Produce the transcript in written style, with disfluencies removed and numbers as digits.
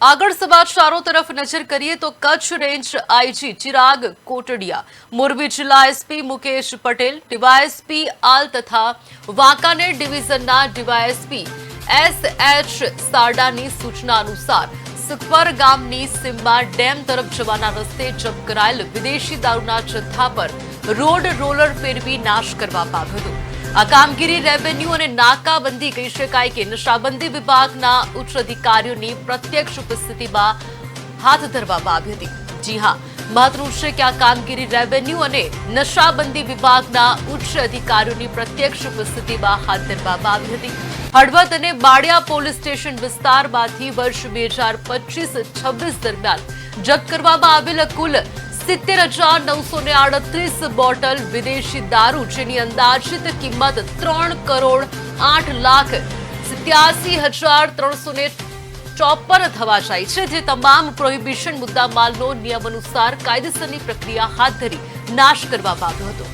આગળ સમાચારો તરફ નજર કરીએ તો કચ્છ રેન્જ આઈજી ચિરાગ કોટડિયા, મોરબી જિલ્લા એસપી મુકેશ પટેલ, ડીવાયએસપી આલ તથા વાંકાનેર ડિવિઝનના ડીવાયએસપી એસએચ સારડાની સૂચના અનુસાર સુખપર ગામની સીમા ડેમ તરફ જવાના રસ્તે જપ્ત કરાયેલ વિદેશી દારૂના જથ્થા પર રોડ રોલર ફેરવી નાશ કરવામાં આવ્યો હતો। આ કામગીરી રેવન્યુ અને નાકાબંધી કહી શકાય કે નશાબંધી વિભાગના ઉચ્ચ અધિકારીઓની પ્રત્યક્ષ ઉપસ્થિતિમાં હાથ ધરવામાં આવી હતી। જી હા, મહત્વનું છે કે આ કામગીરી રેવન્યુ અને નશાબંધી વિભાગના ઉચ્ચ અધિકારીઓની પ્રત્યક્ષ ઉપસ્થિતિમાં હાથ ધરવામાં આવી હતી। હળવદ અને બાડિયા પોલીસ સ્ટેશન વિસ્તારમાંથી વર્ષ 2025-26 દરમિયાન જપ્ત કરવામાં આવેલ કુલ 70,938 બોટલ વિદેશી દારૂ, જેની અંદાજિત કિંમત 3,87,354 થવા જાય છે, જે તમામ પ્રોહિબિશન મુદ્દામાલનો નિયમ અનુસાર કાયદેસરની પ્રક્રિયા હાથ ધરી નાશ કરવામાં આવ્યો હતો।